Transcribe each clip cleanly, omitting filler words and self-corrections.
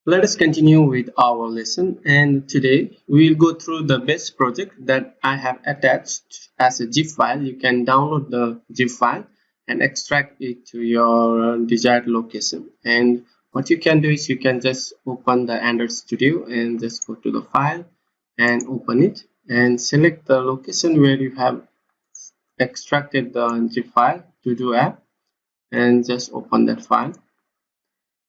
Let us continue with our lesson, and today we will go through the best project that I have attached as a zip file. You can download the zip file and extract it to your desired location. And what you can do is you can just open the Android Studio and just go to the file and open it and select the location where you have extracted the zip file to do app and just open that file.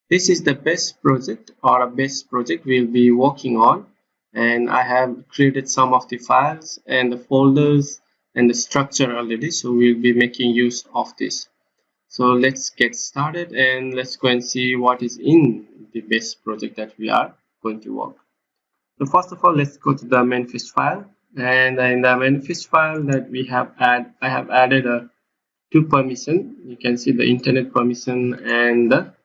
This is the best project or a best project we'll be working on, and I have created some of the files and the folders and the structure already, so we'll be making use of this. So let's get started and let's go and see what is in the best project that we are going to work. So first of all, let's go to the manifest file, and in the manifest file that I have added a two permission. You can see the internet permission and the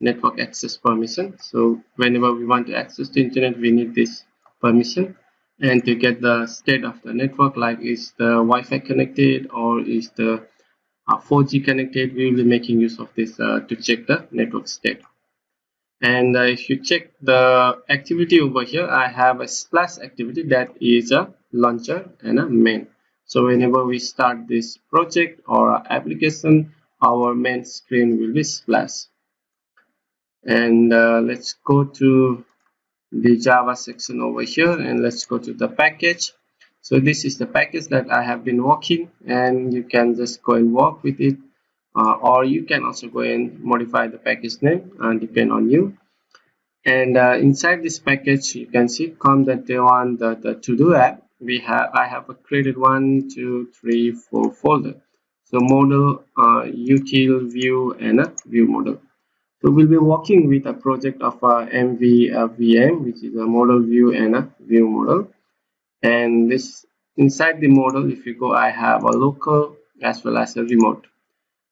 network access permission. So whenever we want to access the internet, we need this permission. And to get the state of the network, like is the Wi-Fi connected or is the 4G connected, we will be making use of this to check the network state. And if you check the activity over here, I have a splash activity that is a launcher and a main. So whenever we start this project or application, our main screen will be splash. And let's go to the Java section over here and let's go to the package. So this is the package that I have been working, and you can just go and work with it, or you can also go and modify the package name and depend on you. And inside this package you can see come that they want the to-do app. I have created 1 2 3 4 folder. So model, util, view, and a view model. So we'll be working with a project of MVVM, which is a model view and a view model. And this inside the model, if you go, I have a local as well as a remote.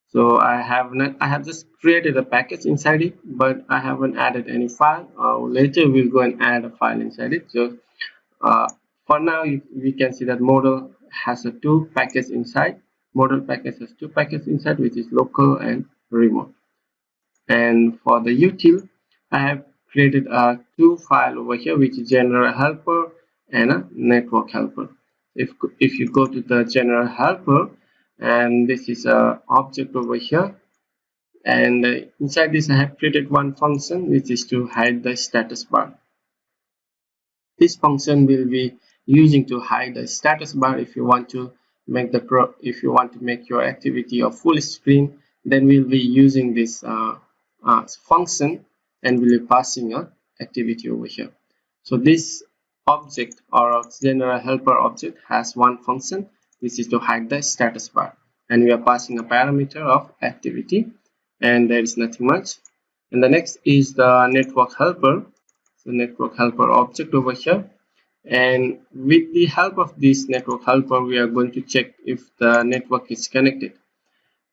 So I have just created a package inside it, but I haven't added any file. Later we'll go and add a file inside it. So uh, for now we can see that model has a two packets inside. Model package has two packets inside, which is local and remote. And for the util, I have created a two file over here, which is general helper and a network helper. If you go to the general helper, and this is a object over here, and inside this I have created one function which is to hide the status bar. This function will be using to hide the status bar. If you want to make your activity a full screen, then we'll be using this function, and we'll be passing a activity over here. So this object or general helper object has one function which is to hide the status bar, and we are passing a parameter of activity, and there is nothing much. And the next is the network helper. So network helper object over here, and with the help of this network helper we are going to check if the network is connected.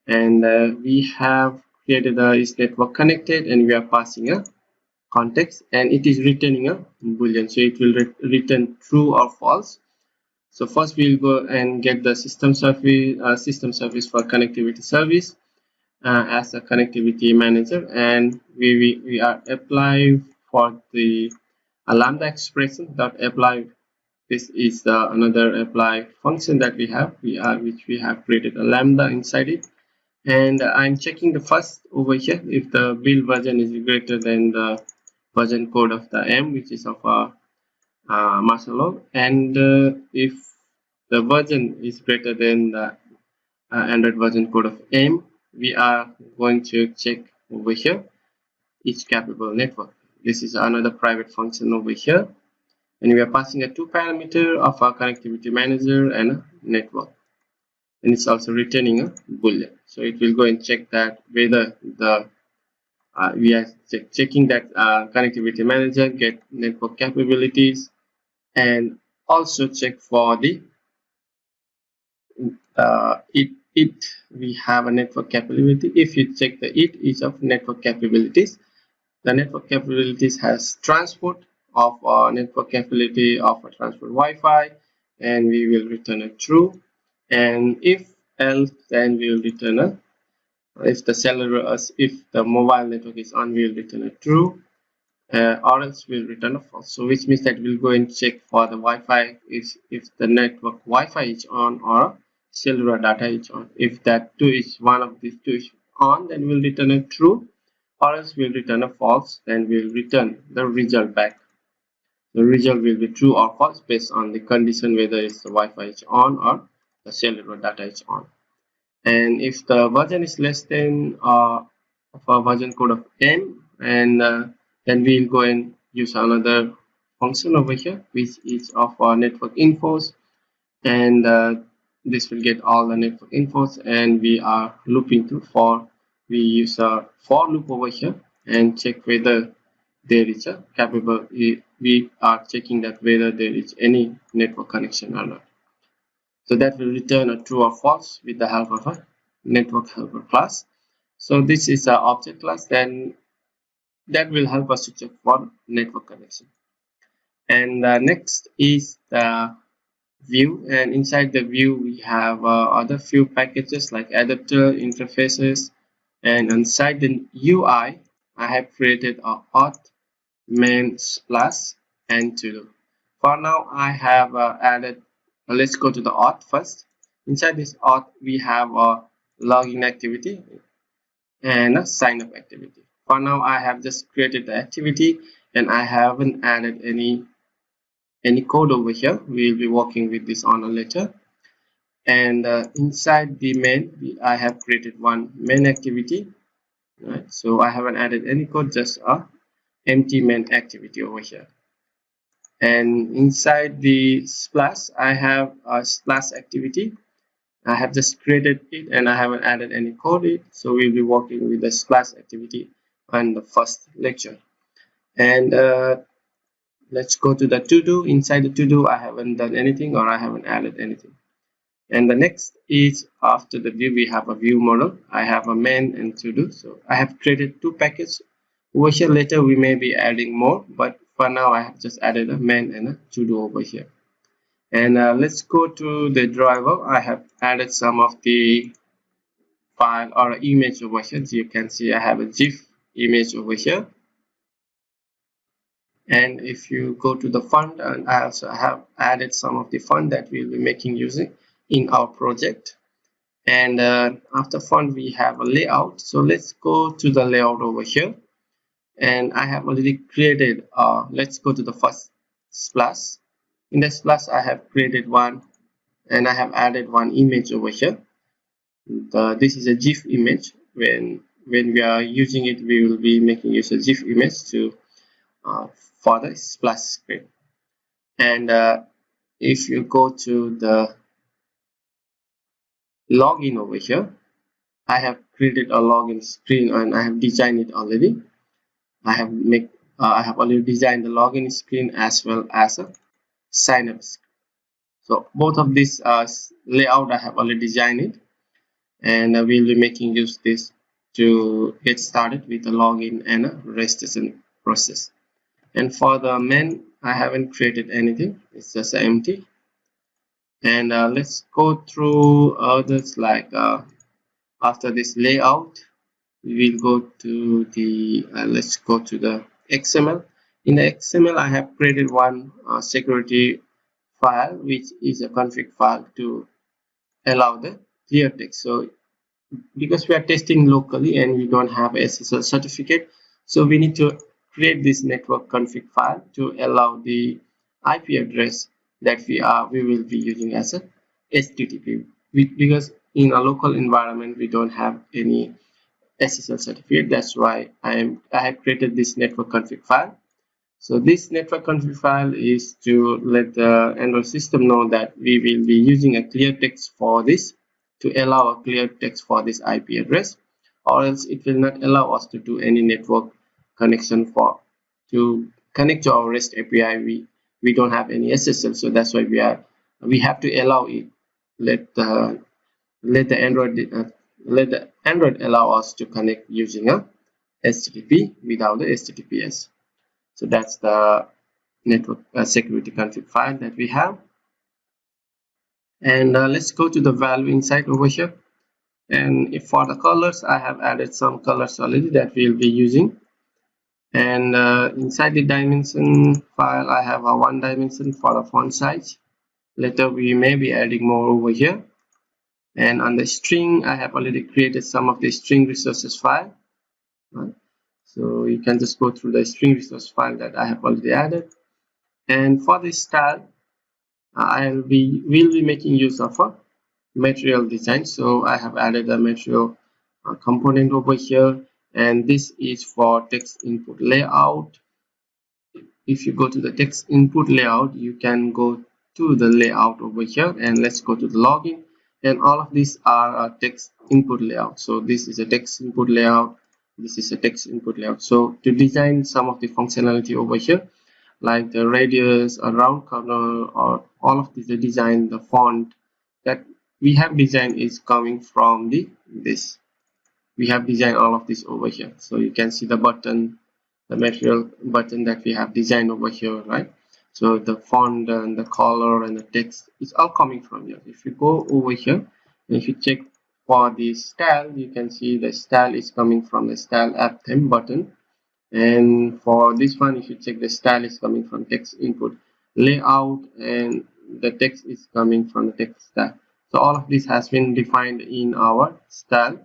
And we have created a is network connected, and we are passing a context, and it is returning a boolean, so it will return true or false. So first we'll go and get the system service for connectivity service as a connectivity manager, and we are apply for the lambda expression dot apply. This is another apply function that we have which we have created a lambda inside it. And I'm checking the first over here if the build version is greater than the version code of the M, which is of Marshall, and if the version is greater than the Android version code of M, we are going to check over here each capable network. This is another private function over here, and we are passing a two parameter of our connectivity manager and a network, and it's also returning a boolean. So it will go and check that whether the we are checking that connectivity manager get network capabilities, and also check for the it we have a network capability. If you check the it is of network capabilities, the network capabilities has transport of network capability of a transport Wi-Fi, and we will return a true. And if else, then we will return a if the cellular if the mobile network is on, we will return a true. or else will return a false. So which means that we'll go and check for the Wi-Fi if the network Wi-Fi is on or cellular data is on. If that two is one of these two is on, then we'll return a true, or else we'll return a false. Then we'll return the result back. The result will be true or false based on the condition whether it's the Wi-Fi is on or the cellular data is on. And if the version is less than of a version code of n, and then we'll go and use another function over here, which is of our network infos, and this will get all the network infos, and we are looping through for. We use a for loop over here and check whether there is a capable. We are checking that whether there is any network connection or not. So that will return a true or false with the help of a network helper class. So this is an object class, then that will help us to check for network connection. And next is the view, and inside the view we have other few packages like adapter, interfaces, and inside the UI I have created a auth, main, splash, and to do. For now I have added, let's go to the auth first. Inside this auth we have a login activity and a sign up activity. For now I have just created the activity and I haven't added any code over here. We'll be working with this on a later. And inside the main I have created one main activity, right? So I haven't added any code, just a empty main activity over here. And inside the splash I have a splash activity. I have just created it and I haven't added any code. So we'll be working with the splash activity on the first lecture. And let's go to the to do. Inside the to do I haven't done anything or I haven't added anything. And the next is after the view we have a view model. I have a main and to do. So I have created two packages. Over here later we may be adding more, but for now I have just added a main and a to do over here. And let's go to the driver. I have added some of the file or image over here. So you can see I have a GIF image over here. And if you go to the font, and I also have added some of the font that we'll be making using in our project. And after font we have a layout. So let's go to the layout over here. And I have already created let's go to the first splash. In the splash I have created one and I have added one image over here. This is a GIF image. When we are using it, we will be making use of GIF image to for the splash screen. And if you go to the login over here, I have created a login screen and I have designed it already. I have already designed the login screen as well as a sign up screen. So both of these layout I have already designed it, and we'll be making use this to get started with the login and a registration process. And for the main I haven't created anything, it's just empty. And let's go through others like after this layout we will go to the let's go to the XML. In the XML I have created one security file which is a config file to allow the clear text. So because we are testing locally and we don't have SSL certificate, so we need to create this network config file to allow the IP address that we will be using as a HTTP, because in a local environment we don't have any SSL certificate. That's why I have created this network config file. So this network config file is to let the Android system know that we will be using a clear text for this, to allow a clear text for this IP address, or else it will not allow us to do any network connection to connect to our REST API. We don't have any SSL, so that's why we have to allow it. Let the Android allow us to connect using a HTTP without the HTTPS. So that's the network security config file that we have. And let's go to the value inside over here. And if for the colors, I have added some colors already that we'll be using. And inside the dimension file, I have a one dimension for the font size. Later we may be adding more over here. And on the string, I have already created some of the string resources file. Right? So you can just go through the string resource file that I have already added. And for this style, will be making use of a material design. So I have added a material component over here, and this is for text input layout. If you go to the text input layout, you can go to the layout over here, and let's go to the login. And all of these are a text input layout. So this is a text input layout, this is a text input layout. So to design some of the functionality over here, like the radius, a round corner, or all of the design, the font that we have designed is coming from this. We have designed all of this over here. So you can see the button, the material button that we have designed over here, right? So the font and the color and the text is all coming from here. If you go over here, and if you check for the style, you can see the style is coming from the style app theme button. And for this one, if you check, the style is coming from text input layout, and the text is coming from the text style. So all of this has been defined in our style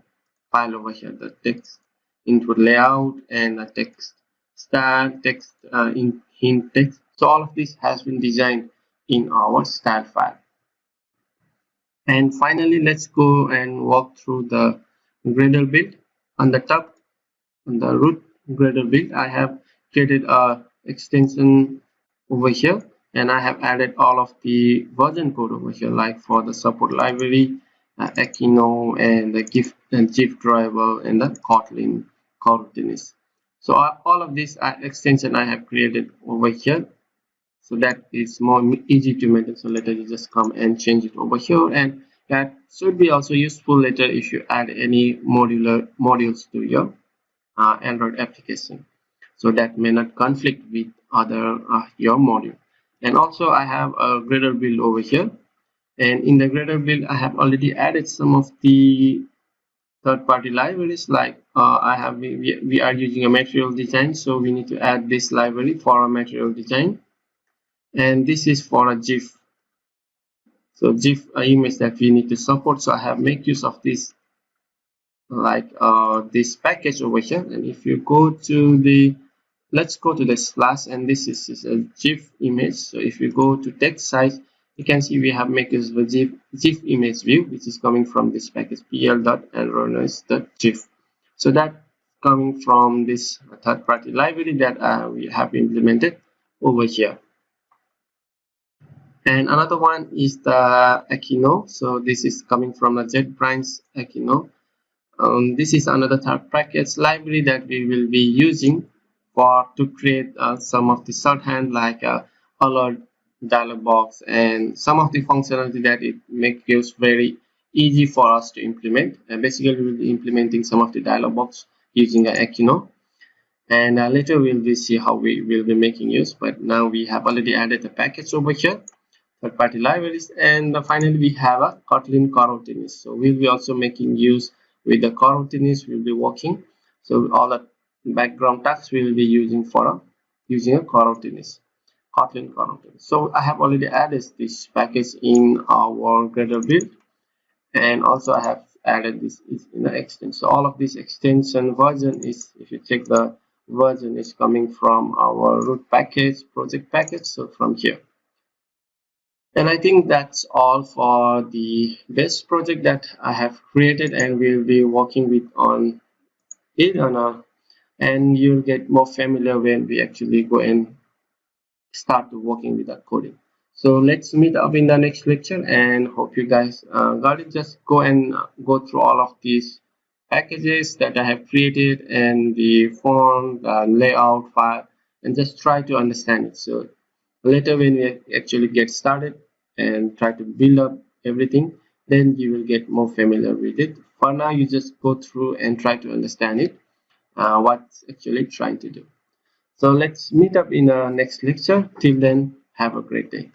file over here, the text input layout and the text style, text in hint text. So all of this has been designed in our style file. And finally, let's go and walk through the Gradle build. On the top, on the root Gradle build, I have created a extension over here, and I have added all of the version code over here, like for the support library, Akino, and the GIF driver, and the Kotlin coroutines. So all of this extension I have created over here, so that is more easy to maintain. So later you just come and change it over here, and that should be also useful later if you add any modules to your Android application, so that may not conflict with other your module. And also I have a Gradle build over here, and in the Gradle build I have already added some of the third-party libraries. Like we are using a material design, so we need to add this library for a material design, and this is for a GIF. So GIF image that we need to support. So I have make use of this, like this package over here. And if you go to the, let's go to the slash, and this is a GIF image. So if you go to text size, you can see we have make use of a GIF image view, which is coming from this package pl.androidnoise.gif. So that coming from this third-party library that we have implemented over here. And another one is the Akino. So this is coming from the JetBrains Akino. This is another third package library that we will be using to create some of the shorthand, like alert dialog box, and some of the functionality that it makes use very easy for us to implement. And basically we will be implementing some of the dialog box using Akino, and later we will see how we will be making use. But now we have already added the package over here, third-party libraries, and finally we have a Kotlin coroutines. So we'll be also making use with the coroutines. We'll be working. So all the background tasks we will be using for using a coroutines, Kotlin coroutines. So I have already added this package in our Gradle build, and also I have added this in the extension. So all of this extension version is, if you check, the version is coming from our root package, project package. So from here. And I think that's all for the best project that I have created, and we'll be working with on it and you'll get more familiar when we actually go and start working with that coding. So let's meet up in the next lecture, and hope you guys got it. Just go and go through all of these packages that I have created, and the font, layout file, and just try to understand it. So later when we actually get started and try to build up everything, then you will get more familiar with it. For now, you just go through and try to understand it, what's actually trying to do. So let's meet up in the next lecture. Till then, have a great day.